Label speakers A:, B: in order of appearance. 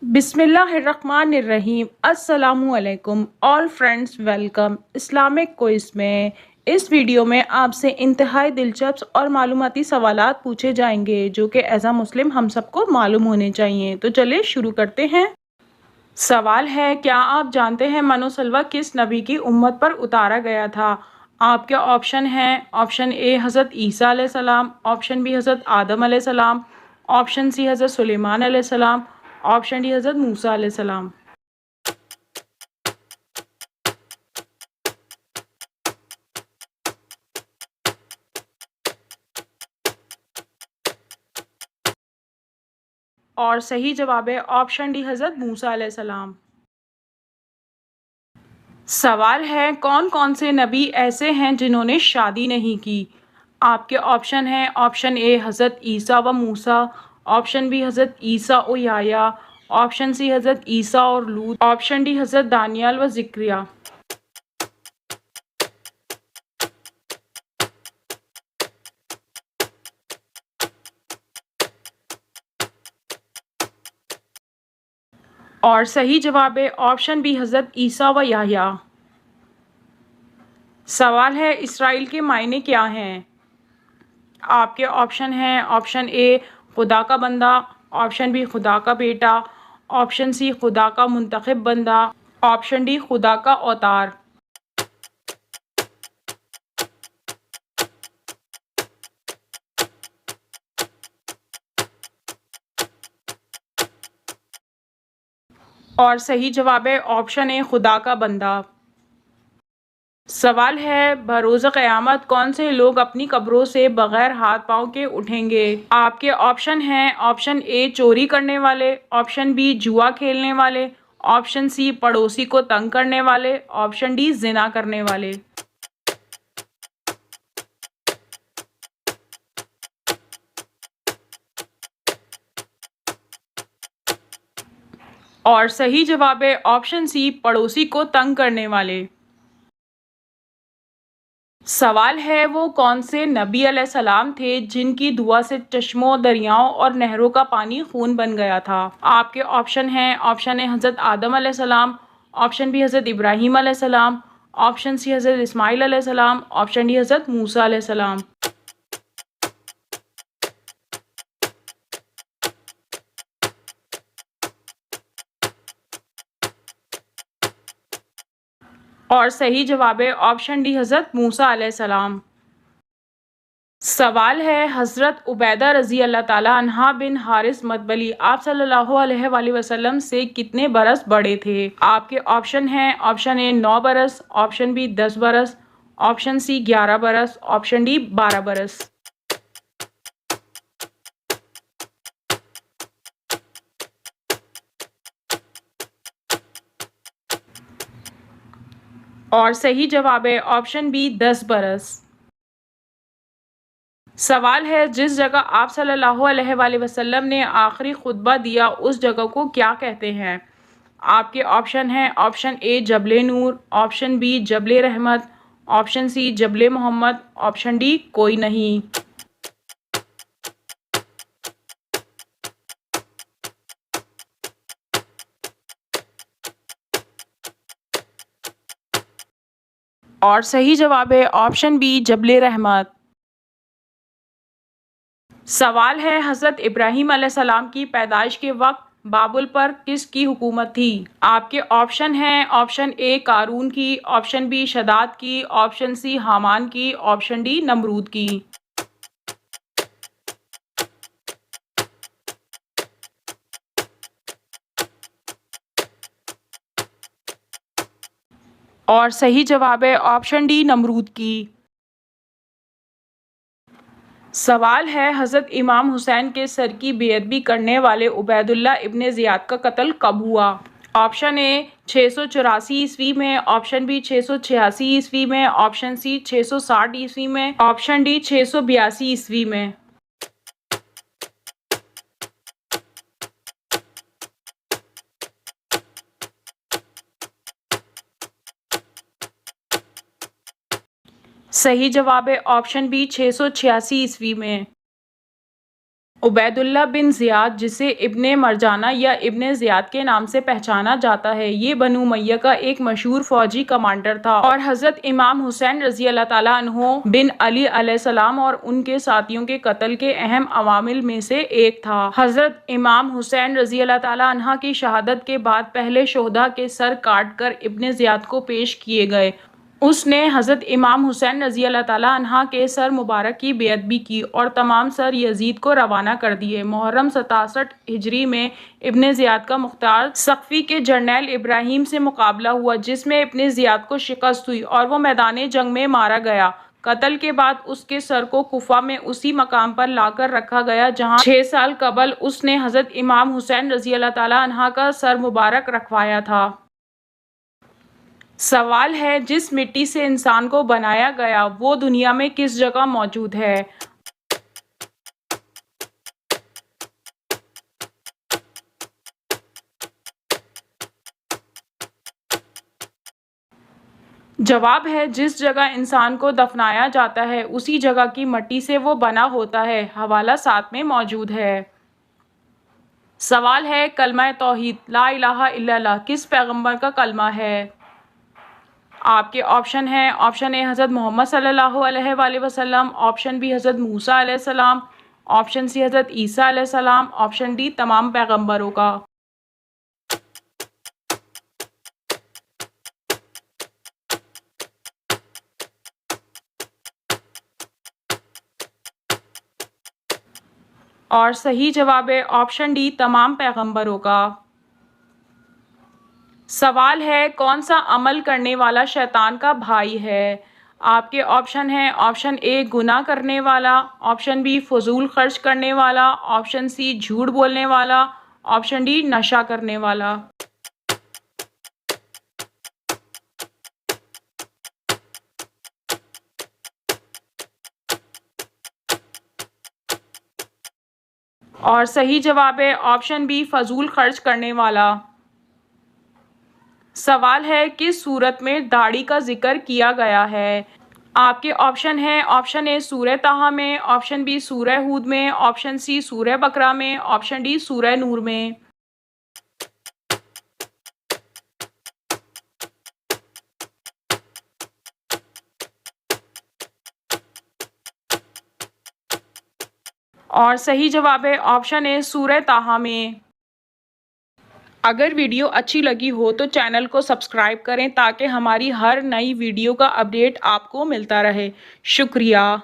A: बिस्मिल्लाहिर्रहमानिर्रहीम। अस्सलामुअलैकुम all friends, welcome Islamic quiz में। इस वीडियो में आपसे इंतहाई दिलचस्प और मालूमाती सवालात पूछे जाएंगे जो कि एज अ मुस्लिम हम सबको मालूम होने चाहिए। तो चलिए शुरू करते हैं। सवाल है, क्या आप जानते हैं मनोसलवा किस नबी की उम्मत पर उतारा गया था? आपके ऑप्शन हैं, ऑप्शन ए हज़रत ईसा अलैहिस्सलाम, ऑप्शन बी हज़रत आदम अलैहिस्सलाम, ऑप्शन सी हज़रत सुलेमान अलैहिस्सलाम, ऑप्शन डी हज़रत मूसा अलैहिस्सलाम। और सही जवाब है ऑप्शन डी हज़रत मूसा अलैहिस्सलाम। सवाल है, कौन कौन से नबी ऐसे हैं जिन्होंने शादी नहीं की? आपके ऑप्शन हैं, ऑप्शन ए हज़रत ईसा व मूसा, ऑप्शन बी हज़रत ईसा और याया, ऑप्शन सी हज़रत ईसा और लूत, ऑप्शन डी हज़रत दानियाल व ज़िक्रिया। और सही जवाब है ऑप्शन बी हज़रत ईसा व याह्या। सवाल है, इसराइल के मायने क्या हैं? आपके ऑप्शन हैं, ऑप्शन ए खुदा का बंदा, ऑप्शन बी खुदा का बेटा, ऑप्शन सी खुदा का मुंतखब बंदा, ऑप्शन डी खुदा का अवतार। और सही जवाब है ऑप्शन ए खुदा का बंदा। सवाल है, बरोज़ क़यामत कौन से लोग अपनी कब्रों से बग़ैर हाथ पाँव के उठेंगे? आपके ऑप्शन हैं, ऑप्शन ए चोरी करने वाले, ऑप्शन बी जुआ खेलने वाले, ऑप्शन सी पड़ोसी को तंग करने वाले, ऑप्शन डी ज़िना करने वाले। और सही जवाब है ऑप्शन सी पड़ोसी को तंग करने वाले। सवाल है, वो कौन से नबी अलैहिस्सलाम थे जिनकी दुआ से चश्मों, दरियाओं और नहरों का पानी खून बन गया था? आपके ऑप्शन हैं, ऑप्शन ए हज़रत आदम अलैहिस्सलाम, ऑप्शन बी हज़रत इब्राहीम अलैहिस्सलाम, ऑप्शन सी हज़रत इस्माइल अलैहिस्सलाम, ऑप्शन डी हज़रत मूसा अलैहिस्सलाम। और सही जवाब है ऑप्शन डी हज़रत मूसा अलैहिस्सलाम। सवाल है, हज़रत उबैदा रज़ी अल्लाह ताला अन्हा बिन हारिस मदबली आप सल्लल्लाहु अलैहि वसल्लम से कितने बरस बड़े थे? आपके ऑप्शन हैं, ऑप्शन ए 9 बरस, ऑप्शन बी 10 बरस, ऑप्शन सी 11 बरस, ऑप्शन डी 12 बरस। और सही जवाब है ऑप्शन बी 10 बरस। सवाल है, जिस जगह आप सल्लल्लाहु अलैहि वसल्लम ने आखिरी खुतबा दिया उस जगह को क्या कहते हैं? आपके ऑप्शन हैं, ऑप्शन ए जबले नूर, ऑप्शन बी जबले रहमत, ऑप्शन सी जबले मोहम्मद, ऑप्शन डी कोई नहीं। और सही जवाब है ऑप्शन बी जबले रहमत। सवाल है, हज़रत इब्राहीम अलैहिस्सलाम की पैदाइश के वक्त बाबुल पर किसकी हुकूमत थी? आपके ऑप्शन हैं, ऑप्शन ए कारून की, ऑप्शन बी शदाद की, ऑप्शन सी हामान की, ऑप्शन डी नमरूद की। और सही जवाब है ऑप्शन डी नमरूद की। सवाल है, हज़रत इमाम हुसैन के सर की बेअदबी करने वाले उबैदुल्ला इब्ने ज़ियाद का कत्ल कब हुआ? ऑप्शन ए 684 ईस्वी में, ऑप्शन बी 686 ईस्वी में, ऑप्शन सी 660 ईस्वी में, ऑप्शन डी 682 ईस्वी में। सही जवाब है ऑप्शन बी 686 ईस्वी में। उबैदुल्लाह बिन ज़ियाद, जिसे इब्ने मरजाना या इब्ने ज़ियाद के नाम से पहचाना जाता है, ये बनु उमय्या का एक मशहूर फ़ौजी कमांडर था और हज़रत इमाम हुसैन रज़ी अल्लाह ताला अन्हो बिन अली अलैहिस्सलाम और उनके साथियों के कत्ल के अहम अवामिल में से एक था। हज़रत इमाम हुसैन रज़ी अल्लाह ताला अन्हा की शहादत के बाद पहले शोहदा के सर काट कर इब्ने ज़ियाद को पेश किए गए। उसने हज़रत इमाम हुसैन रज़ी अल्लाह ताला अन्हा के सर मुबारक की बेअत भी की और तमाम सर यजीद को रवाना कर दिए। मुहर्रम 67 हिजरी में इब्ने ज़ियाद का मुख्तार सक़फ़ी के जर्नैल इब्राहीम से मुकाबला हुआ, जिसमें इब्ने ज़ियाद को शिकस्त हुई और वो मैदान जंग में मारा गया। कत्ल के बाद उसके सर को कुफा में उसी मकाम पर लाकर रखा गया जहाँ 6 साल कबल उसने हज़रत इमाम हुसैन रज़ी अल्लाह ताला अन्हा का सर मुबारक रखवाया था। सवाल है, जिस मिट्टी से इंसान को बनाया गया वो दुनिया में किस जगह मौजूद है? जवाब है, जिस जगह इंसान को दफनाया जाता है उसी जगह की मिट्टी से वो बना होता है। हवाला साथ में मौजूद है। सवाल है, कलमा तौहीद ला इलाहा इल्लल्लाह किस पैगंबर का कलमा है? आपके ऑप्शन हैं, ऑप्शन ए हज़रत मोहम्मद सल्लल्लाहु अलैहि वसल्लम, ऑप्शन बी हज़रत मूसा अलैहिस्सलाम, ऑप्शन सी हज़रत ईसा अलैहिस्सलाम, ऑप्शन डी तमाम पैगंबरों का। और सही जवाब है ऑप्शन डी तमाम पैगंबरों का। सवाल है, कौन सा अमल करने वाला शैतान का भाई है? आपके ऑप्शन हैं, ऑप्शन ए गुनाह करने वाला, ऑप्शन बी फजूल खर्च करने वाला, ऑप्शन सी झूठ बोलने वाला, ऑप्शन डी नशा करने वाला। और सही जवाब है ऑप्शन बी फजूल खर्च करने वाला। सवाल है, किस सूरत में दाढ़ी का जिक्र किया गया है? आपके ऑप्शन है, ऑप्शन ए सूरह ताहा में, ऑप्शन बी सूरह हूद में, ऑप्शन सी सूरह बकरा में, ऑप्शन डी सूरह नूर में। और सही जवाब है ऑप्शन ए सूरह ताहा में। अगर वीडियो अच्छी लगी हो तो चैनल को सब्सक्राइब करें ताकि हमारी हर नई वीडियो का अपडेट आपको मिलता रहे। शुक्रिया।